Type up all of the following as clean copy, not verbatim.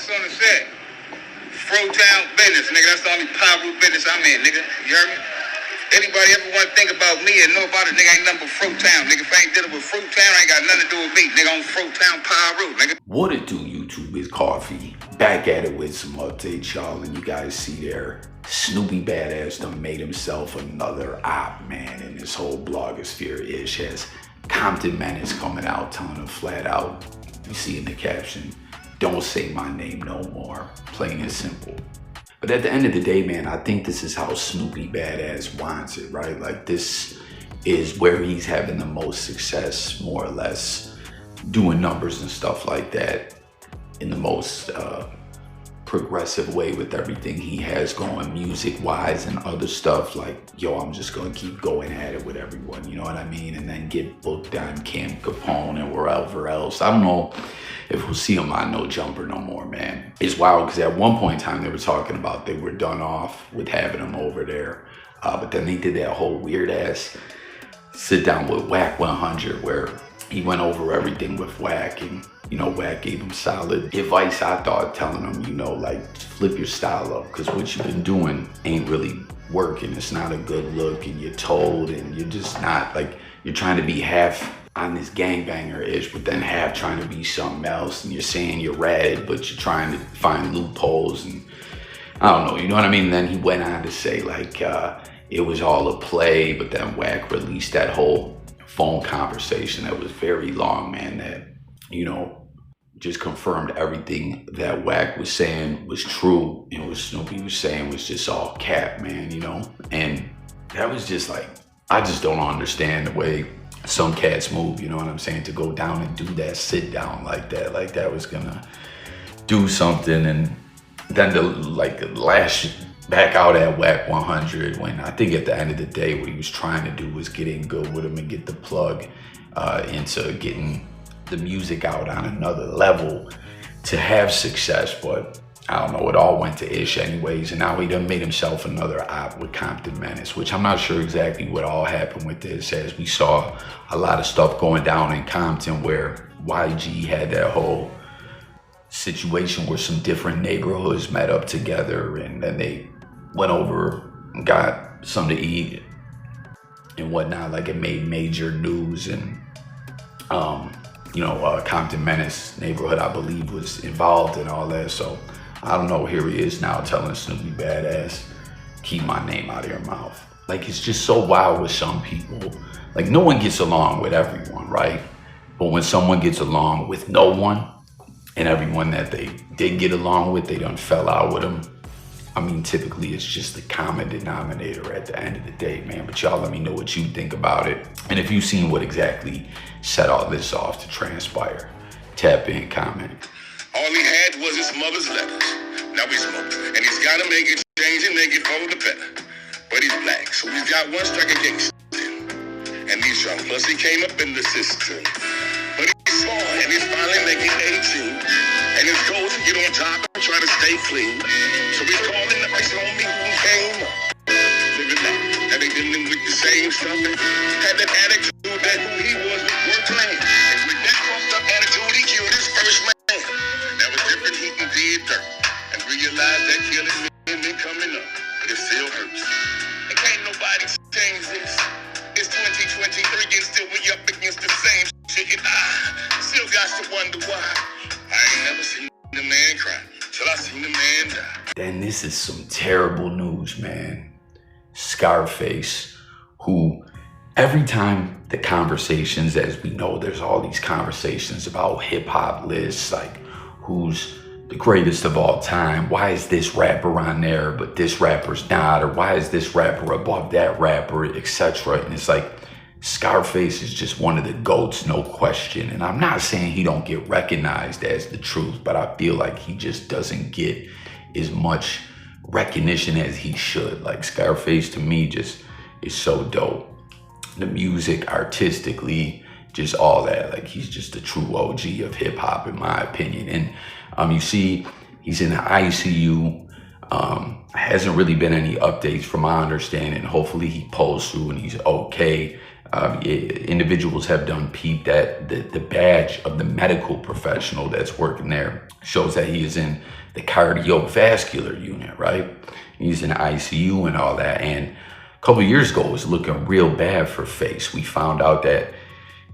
That's on the set. Fro-town business, nigga. That's the only piru business I'm in, nigga. You heard me? Anybody ever want to think about me and know about it, nigga, ain't nothing but Fro-town. Nigga, if I ain't dealing with Fro-town, I ain't got nothing to do with me. Nigga, on Fro-town piru, nigga. What it do, YouTube? Is Coffee. Back at it with some updates, y'all. And you guys see there, Snoopy Badass done made himself another op, man. In this whole blogosphere-ish has Compton Menace coming out, telling him flat out, you see in the caption, don't say my name no more, plain and simple. But at the end of the day, man, I think this is how Snoopy Badass wants it, right? Like, this is where he's having the most success, more or less, doing numbers and stuff like that in the most progressive way with everything he has going music-wise and other stuff. Like, yo, I'm just gonna keep going at it with everyone, you know what I mean? And then get booked on Camp Capone and wherever else. I don't know if we'll see him on No Jumper no more, man. It's wild because at one point in time they were talking about they were done off with having him over there. But then they did that whole weird ass sit down with Wack 100 where he went over everything with Wack, and you know, Wack gave him solid advice, I thought, telling him, you know, like, flip your style up, because what you've been doing ain't really working. It's not a good look, and you're told, and you're just not, like, you're trying to be half on this gangbanger-ish, but then half trying to be something else, and you're saying you're ratted, but you're trying to find loopholes, and I don't know, you know what I mean? And then he went on to say, like, it was all a play, but then Wack released that whole phone conversation that was very long, man, that, you know, just confirmed everything that Wack was saying was true, and what Snoopy was saying was just all cap, man, you know? And that was just like, I just don't understand the way some cats move, you know what I'm saying? To go down and do that sit down like that was gonna do something, and then to like lash back out at Wack 100 when I think at the end of the day what he was trying to do was get in good with him and get the plug into getting the music out on another level to have success. But I don't know, it all went to ish anyways, and now he done made himself another op with Compton Menace, which I'm not sure exactly what all happened with this, as we saw a lot of stuff going down in Compton where YG had that whole situation where some different neighborhoods met up together, and then they went over and got something to eat and whatnot. Like, it made major news, and you know, Compton Menace neighborhood, I believe, was involved in all that. So I don't know, here he is now telling Snoopy Badass, keep my name out of your mouth. Like, it's just so wild with some people. Like, no one gets along with everyone, right? But when someone gets along with no one, and everyone that they did get along with, they done fell out with them. I mean, typically it's just the common denominator at the end of the day, man. But y'all let me know what you think about it. And if you've seen what exactly set all this off to transpire, tap in, comment. All he had was his mother's letters. Now he's smoked, and he's got to make it change and make it for the better. But he's black, so he's got one strike against him. And he's young, plus he came up in the system. But he's small, and he's finally making 18. And his goal is to get on top and try to stay clean. So he's calling up his homie who came up. Living that they dealing with the same stuff and had that attitude that who he was worth playing. And with that fucked up attitude, he killed his first man. That was different, he did dirt. And realized that killing men been coming up, but it still hurts. And can't nobody change this. It's 2023 and still we up against the same shit. And I still got to wonder why. I ain't never seen a man cry till I seen a man die. Then this is some terrible news, man. Scarface, who every time the conversations, as we know, there's all these conversations about hip hop lists, like who's the greatest of all time, why is this rapper on there but this rapper's not, or why is this rapper above that rapper, etc. And it's like, Scarface is just one of the GOATs, no question. And I'm not saying he don't get recognized as the truth, but I feel like he just doesn't get as much recognition as he should. Like, Scarface to me just is so dope. The music, artistically, just all that. Like, he's just a true OG of hip hop, in my opinion. And you see, he's in the ICU. Hasn't really been any updates from my understanding. Hopefully he pulls through and he's okay. individuals have done peep that the badge of the medical professional that's working there shows that he is in the cardiovascular unit, right? He's in ICU and all that. And a couple of years ago, it was looking real bad for Face. We found out that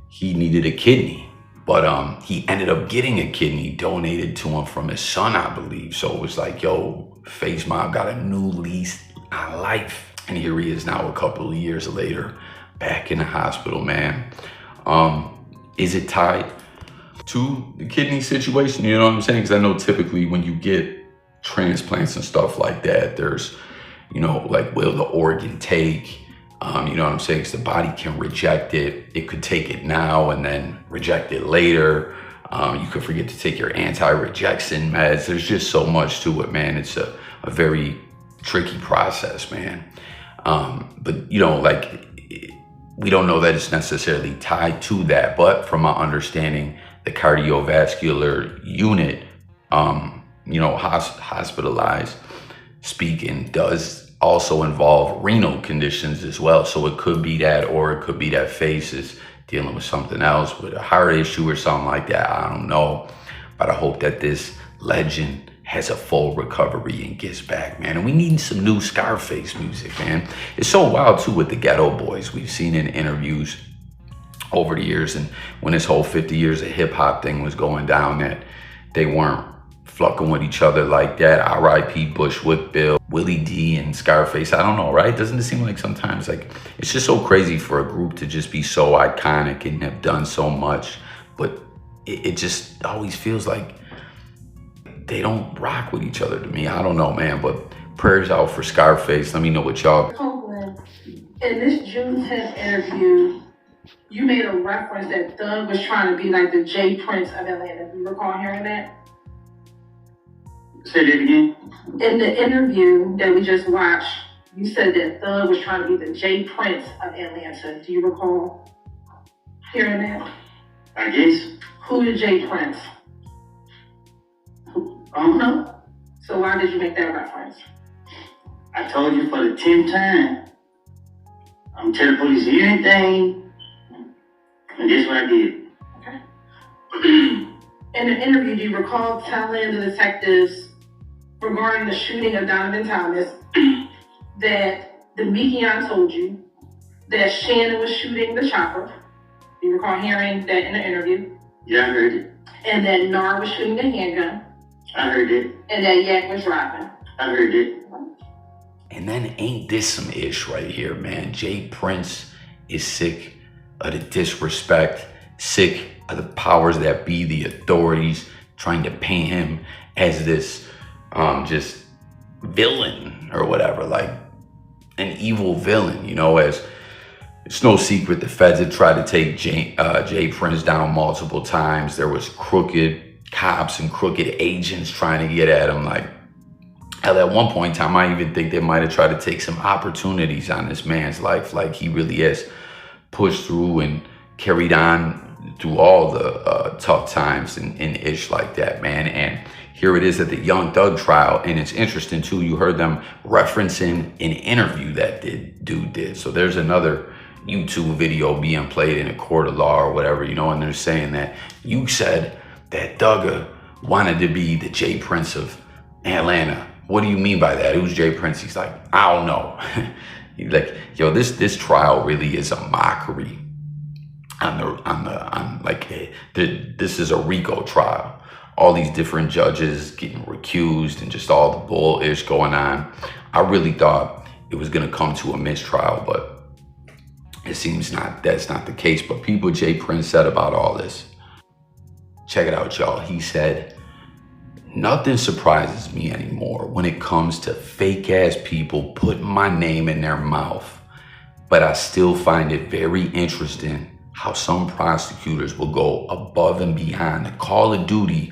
he needed a kidney, but he ended up getting a kidney donated to him from his son, I believe. So it was like, yo, Face mom got a new lease on life. And here he is now a couple of years later, back in the hospital, man. Is it tied to the kidney situation? You know what I'm saying? Because I know typically when you get transplants and stuff like that, there's, you know, like, will the organ take? You know what I'm saying? Because the body can reject it. It could take it now and then reject it later. You could forget to take your anti-rejection meds. There's just so much to it, man. It's a very tricky process, man. But, you know, like, we don't know that it's necessarily tied to that. But from my understanding, the cardiovascular unit, you know, hospitalized speaking, does also involve renal conditions as well. So it could be that, or it could be that Face is dealing with something else, with a heart issue or something like that. I don't know. But I hope that this legend has a full recovery and gets back, man. And we need some new Scarface music, man. It's so wild too with the Ghetto Boys. We've seen in interviews over the years, and when this whole 50 years of hip hop thing was going down, that they weren't fucking with each other like that. R.I.P. Bushwick Bill, Willie D and Scarface. I don't know, right? Doesn't it seem like sometimes, like, it's just so crazy for a group to just be so iconic and have done so much, but it just always feels like they don't rock with each other to me. I don't know, man, but prayers out for Scarface. Let me know what y'all. In this June 10th interview, you made a reference that Thug was trying to be like the Jay Prince of Atlanta. Do you recall hearing that? Say that again? In the interview that we just watched, you said that Thug was trying to be the Jay Prince of Atlanta. Do you recall hearing that? I guess. Who is Jay Prince? I don't know. So why did you make that reference? I told you for the 10th time. I'm telling the police anything, and that's what I did. Okay. In the interview, do you recall telling the detectives regarding the shooting of Donovan Thomas that the Mikion told you that Shannon was shooting the chopper? Do you recall hearing that in the interview? Yeah, I heard it. And that Nar was shooting the handgun? I heard it. And that Yak was driving? I heard it. And then ain't this some ish right here, man? Jay Prince is sick of the disrespect, sick of the powers that be, the authorities trying to paint him as this just villain or whatever, like an evil villain, you know. As it's no secret, the feds had tried to take Jay Prince down multiple times. There was crooked cops and crooked agents trying to get at him. Like, hell, at one point in time, I even think they might have tried to take some opportunities on this man's life. Like, he really has pushed through and carried on through all the tough times and ish like that, man. And here it is at the Young Thug trial. And it's interesting too, you heard them referencing an interview that dude did. So there's another YouTube video being played in a court of law or whatever, you know, and they're saying that you said that Thugger wanted to be the Jay Prince of Atlanta. What do you mean by that? Who's Jay Prince? He's like, I don't know. He's like, yo, this trial really is a mockery this is a RICO trial. All these different judges getting recused and just all the bull-ish going on. I really thought it was gonna come to a mistrial, but it seems that's not the case. But people Jay Prince said about all this, check it out, y'all. He said, nothing surprises me anymore when it comes to fake ass people putting my name in their mouth. But I still find it very interesting how some prosecutors will go above and beyond the call of duty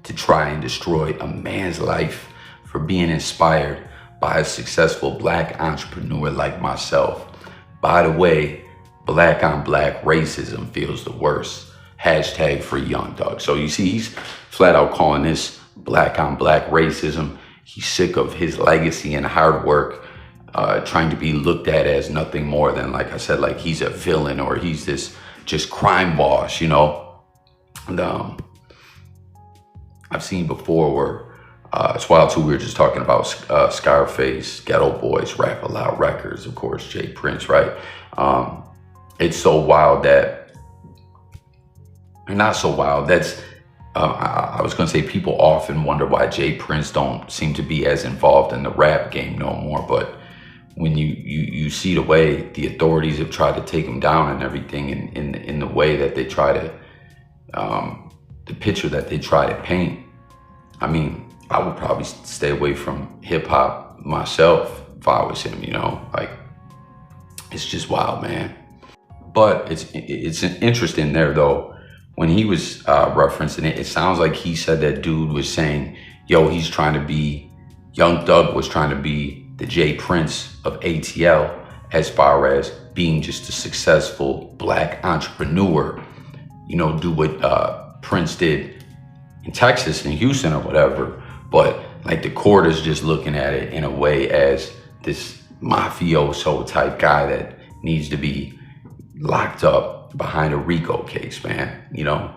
to try and destroy a man's life for being inspired by a successful black entrepreneur like myself. By the way, black on black racism feels the worst. Hashtag freeyoungthug. So you see, he's flat out calling this black on black racism. He's sick of his legacy and hard work trying to be looked at as nothing more than, like I said, like he's a villain or he's this just crime boss, you know. And I've seen before where it's wild too. We were just talking about Scarface, Ghetto Boys, Rap A Loud Records, of course, Jay Prince, right? It's so wild that, or not so wild. That's I was gonna say people often wonder why Jay Prince don't seem to be as involved in the rap game no more, but when you see the way the authorities have tried to take him down and everything, in the way that they try to, the picture that they try to paint, I mean, I would probably stay away from hip hop myself if I was him, you know, like, it's just wild, man. But it's interesting there though, when he was referencing it, it sounds like he said that dude was saying, yo, he's trying to be, Young Thug was trying to be the Jay Prince of ATL as far as being just a successful black entrepreneur, you know, do what Prince did in Texas and Houston or whatever. But like the court is just looking at it in a way as this mafioso type guy that needs to be locked up behind a RICO case, man, you know.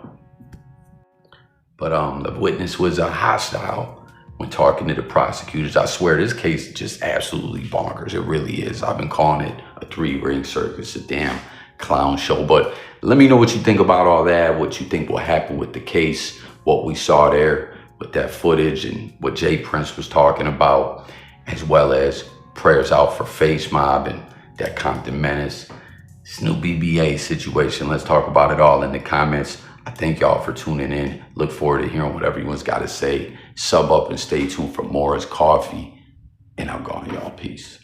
But the witness was hostile when talking to the prosecutors. I swear this case is just absolutely bonkers. It really is. I've been calling it a 3-ring circus, a damn clown show. But let me know what you think about all that, what you think will happen with the case, what we saw there with that footage and what Jay Prince was talking about, as well as prayers out for Face Mob and that Compton Menace, Snoop BBA situation. Let's talk about it all in the comments. I thank y'all for tuning in. Look forward to hearing what everyone's got to say. Sub up and stay tuned for more. It's Coffee, and I'm gone, y'all. Peace.